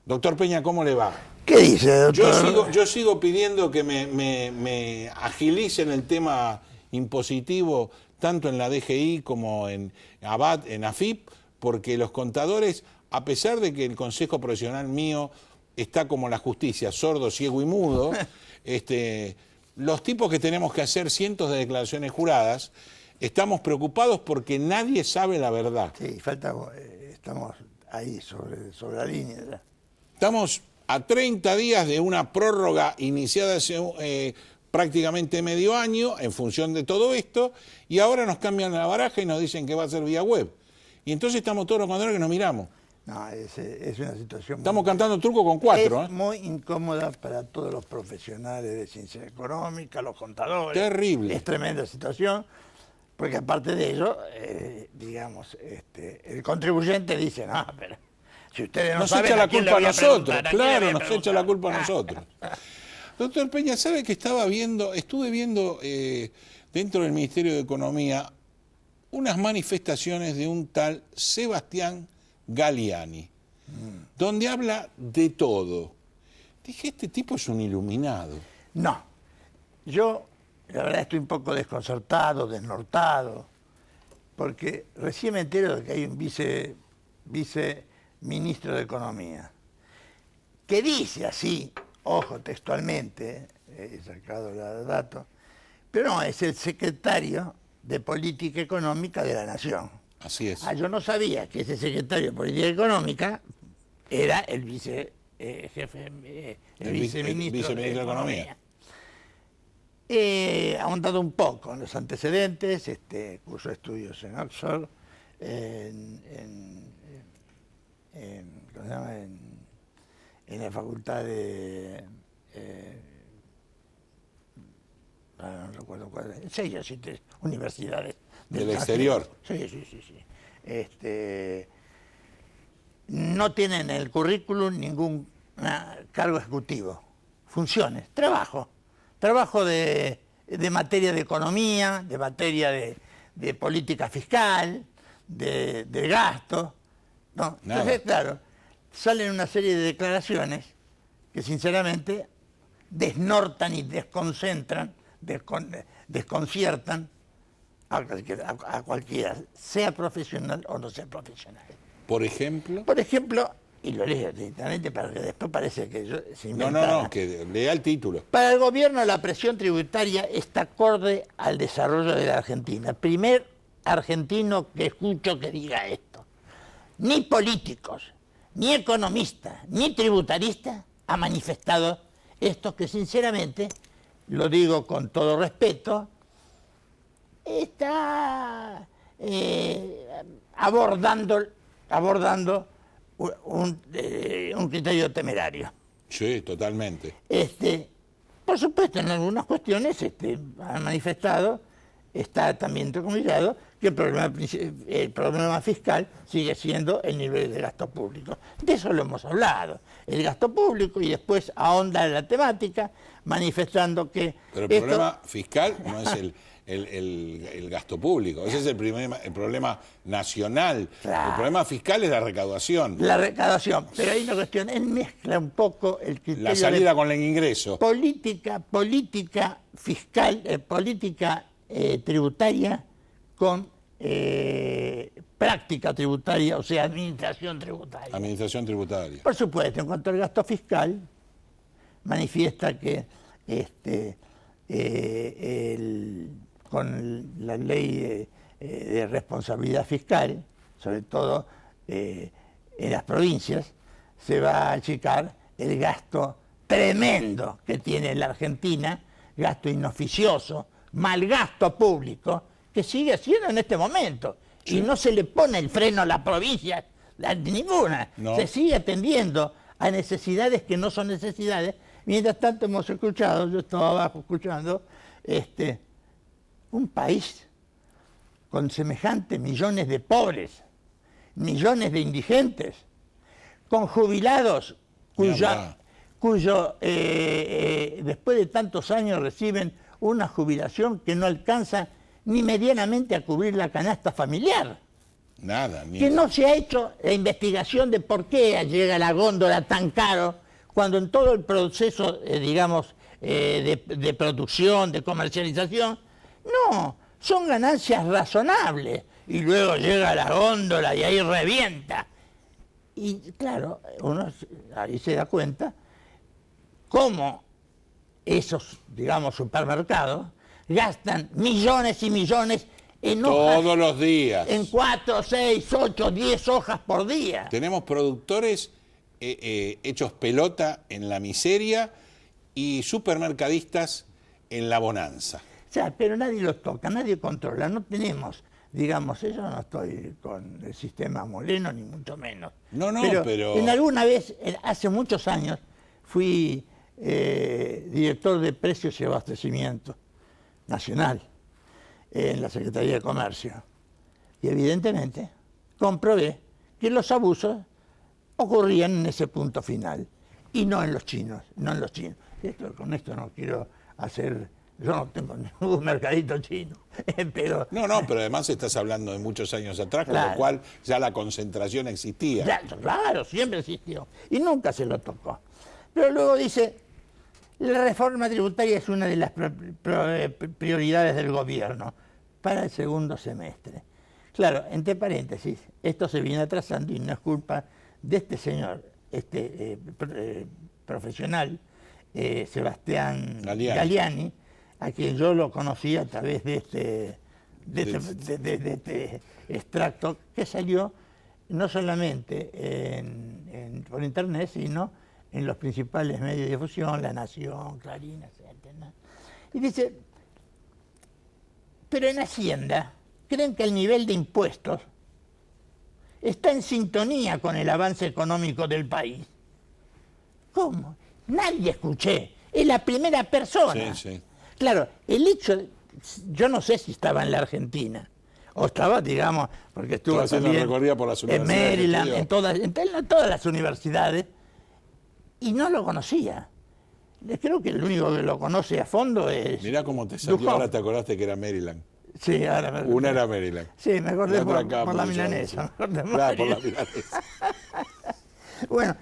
Doctor Peña, ¿cómo le va? ¿Qué dice, doctor? Yo sigo pidiendo que me agilicen el tema impositivo, tanto en la DGI como en ABAT, en AFIP, porque los contadores, a pesar de que el Consejo Profesional mío está como la justicia, sordo, ciego y mudo, los tipos que tenemos que hacer cientos de declaraciones juradas, estamos preocupados porque nadie sabe la verdad. Sí, estamos ahí sobre la línea ya. Estamos a 30 días de una prórroga iniciada hace prácticamente medio año en función de todo esto y ahora nos cambian la baraja y nos dicen que va a ser vía web. Y entonces estamos todos los contadores que nos miramos. No, es una situación... Estamos cantando truco con cuatro. Es muy incómoda para todos los profesionales de ciencia económica, los contadores. Terrible. Es tremenda situación, porque aparte de ello, digamos, el contribuyente dice, no, pero... Si ustedes no nos saben, echa la ¿a quién culpa a le voy a nosotros, preguntar? claro, nos echa la culpa a nosotros. Doctor Peña, ¿sabe que estuve viendo dentro del Ministerio de Economía unas manifestaciones de un tal Sebastián Galiani, donde habla de todo? Dije, este tipo es un iluminado. No, yo la verdad estoy un poco desconcertado, desnortado, porque recién me entero de que hay un viceministro de Economía, que dice así, ojo, textualmente, he sacado el dato, pero no, es el secretario de Política Económica de la Nación. Así es. Yo no sabía que ese secretario de Política Económica era el viceministro de Economía. He ahondado un poco en los antecedentes, cursó estudios en Oxford, ¿cómo se llama? En la facultad de... no recuerdo cuál es, 6 o 7 universidades del exterior. Sí. No tienen en el currículum ningún cargo ejecutivo, funciones, trabajo de materia de economía, de materia de política fiscal, de gasto, ¿no? Entonces, claro, salen una serie de declaraciones que sinceramente desnortan y desconcentran, desconciertan a cualquiera, sea profesional o no sea profesional. Por ejemplo, y lo leo directamente para que después parece que yo se no, inventara. que lea el título. Para el gobierno la presión tributaria está acorde al desarrollo de la Argentina. Primer argentino que escucho que diga esto. Ni políticos, ni economistas, ni tributaristas ha manifestado esto que sinceramente, lo digo con todo respeto, está abordando un criterio temerario. Sí, totalmente. Por supuesto, en algunas cuestiones han manifestado, está también entrecomillado, que el problema fiscal sigue siendo el nivel de gasto público. De eso lo hemos hablado, el gasto público, y después ahonda en la temática, manifestando que... Pero el problema fiscal no es el gasto público, ese es el problema nacional. Claro. El problema fiscal es la recaudación. La recaudación, pero hay una cuestión, él mezcla un poco el criterio La salida con el ingreso. política fiscal, política tributaria con práctica tributaria, o sea, administración tributaria. Administración tributaria. Por supuesto, en cuanto al gasto fiscal, manifiesta que con la ley de responsabilidad fiscal, sobre todo en las provincias, se va a achicar el gasto tremendo que tiene la Argentina, gasto inoficioso, mal gasto público, que sigue siendo en este momento. Sí. Y no se le pone el freno a la provincia, ninguna. No. Se sigue atendiendo a necesidades que no son necesidades. Mientras tanto hemos escuchado, yo estaba abajo escuchando, un país con semejantes millones de pobres, millones de indigentes, con jubilados cuyo después de tantos años reciben una jubilación que no alcanza ni medianamente a cubrir la canasta familiar. Nada. Que no se ha hecho la investigación de por qué llega la góndola tan caro, cuando en todo el proceso, de producción, de comercialización, no, son ganancias razonables. Y luego llega la góndola y ahí revienta. Y claro, uno ahí se da cuenta cómo esos, supermercados gastan millones y millones en hojas. Todos los días. En 4, 6, 8, 10 hojas por día. Tenemos productores hechos pelota en la miseria y supermercadistas en la bonanza. O sea, pero nadie los toca, nadie controla, no tenemos, yo no estoy con el sistema Moleno, ni mucho menos. No, pero... En alguna vez, hace muchos años, fui director de Precios y Abastecimiento Nacional en la Secretaría de Comercio. Y evidentemente comprobé que los abusos ocurrían en ese punto final, y no en los chinos, Con esto no quiero hacer... Yo no tengo ningún mercadito chino, pero... No, pero además estás hablando de muchos años atrás, claro, con lo cual ya la concentración existía. Claro, siempre existió, y nunca se lo tocó. Pero luego dice, La reforma tributaria es una de las prioridades del gobierno para el segundo semestre. Claro, entre paréntesis, esto se viene atrasando y no es culpa de este señor, profesional, Sebastián Galliani, a quien yo lo conocí a través de este extracto que salió no solamente por internet, sino en los principales medios de difusión, La Nación, Clarín, etc. Y dice, pero en Hacienda creen que el nivel de impuestos está en sintonía con el avance económico del país. ¿Cómo? Nadie escuché. Es la primera persona. Sí, sí. Claro, el hecho, yo no sé si estaba en la Argentina, o estaba, digamos, porque estuvo también por las en Maryland, en todas las universidades, y no lo conocía. Creo que el único que lo conoce a fondo es... Mirá cómo te salió, Duhon. ahora te acordaste que era Maryland. Sí, ahora me Una era Maryland. Sí, me acordé por acá, la por milanesa. Claro, por la milanesa. Bueno,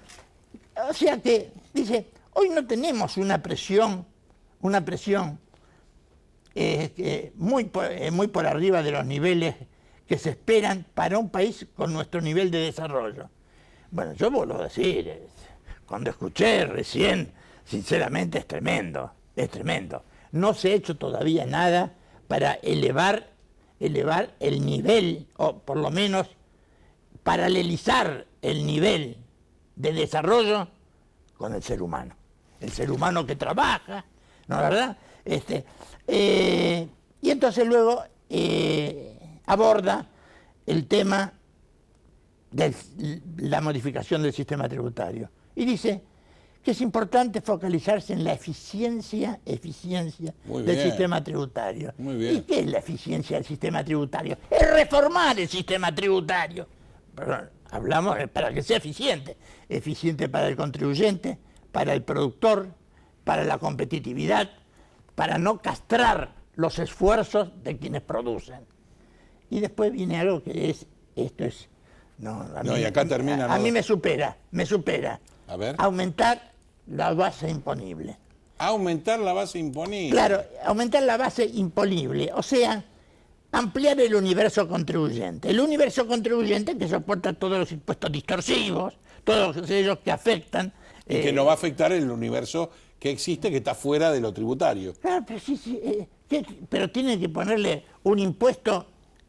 o sea que, dice, hoy no tenemos una presión muy por arriba de los niveles que se esperan para un país con nuestro nivel de desarrollo. Bueno, yo vuelvo a decir, cuando escuché recién, sinceramente es tremendo. No se ha hecho todavía nada para elevar el nivel, o por lo menos paralelizar el nivel de desarrollo con el ser humano. El ser humano que trabaja, ¿no es verdad? Y entonces luego aborda el tema de la modificación del sistema tributario. Y dice que es importante focalizarse en la eficiencia del sistema tributario. Muy bien. ¿Y qué es la eficiencia del sistema tributario? Es reformar el sistema tributario. Pero hablamos para que sea eficiente. Eficiente para el contribuyente, para el productor, para la competitividad, para no castrar los esfuerzos de quienes producen. Y después viene algo que es, y acá termina. A mí me supera. A ver. Aumentar la base imponible. Aumentar la base imponible. Claro, aumentar la base imponible, o sea, ampliar el universo contribuyente. El universo contribuyente que soporta todos los impuestos distorsivos, todos ellos que afectan... Y que no va a afectar el universo que existe, que está fuera de lo tributario. Claro, pero pero tiene que ponerle un impuesto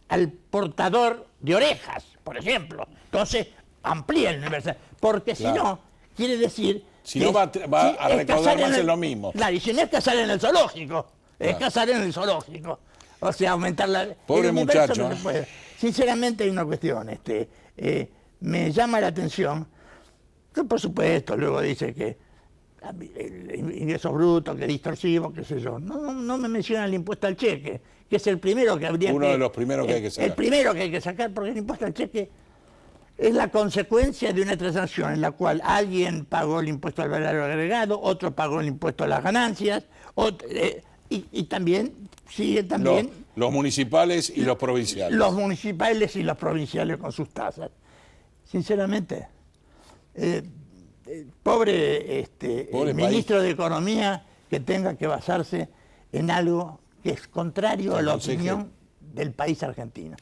al portador de orejas, por ejemplo. Entonces, amplía el universo. Porque si no, quiere decir... Si no, va a recaudar más en lo mismo. Claro, y si no es cazar en el zoológico, es cazar en el zoológico. O sea, aumentar la... Pobre muchacho. No se puede. Sinceramente hay una cuestión, me llama la atención, que por supuesto luego dice que ingresos brutos, que distorsivo, qué sé yo. No me menciona el impuesto al cheque, que es el primero que habría Uno de los primeros que hay que sacar. El primero que hay que sacar, porque el impuesto al cheque es la consecuencia de una transacción en la cual alguien pagó el impuesto al valor agregado, otro pagó el impuesto a las ganancias, y también sigue también... Los municipales y los provinciales. Los municipales y los provinciales con sus tasas. Sinceramente, pobre ministro de Economía que tenga que basarse en algo que es contrario a la opinión del país argentino.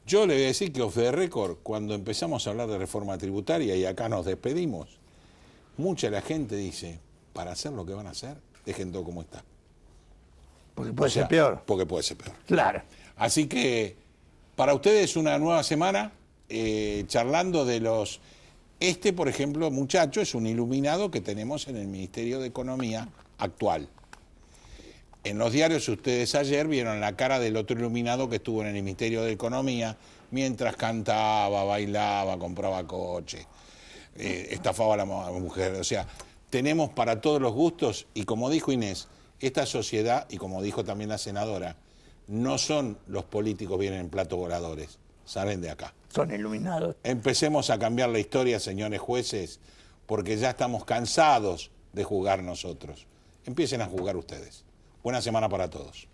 Yo le voy a decir que off the record, cuando empezamos a hablar de reforma tributaria y acá nos despedimos, mucha de la gente dice, para hacer lo que van a hacer, dejen todo como está. Porque puede ser peor. Porque puede ser peor. Claro. Así que para ustedes una nueva semana charlando de los... por ejemplo, muchacho, es un iluminado que tenemos en el Ministerio de Economía actual. En los diarios ustedes ayer vieron la cara del otro iluminado que estuvo en el Ministerio de Economía mientras cantaba, bailaba, compraba coche, estafaba a la mujer. O sea, tenemos para todos los gustos y como dijo Inés, esta sociedad, y como dijo también la senadora, no son los políticos vienen en platos voladores, salen de acá. Son iluminados. Empecemos a cambiar la historia, señores jueces, porque ya estamos cansados de jugar nosotros. Empiecen a jugar ustedes. Buena semana para todos.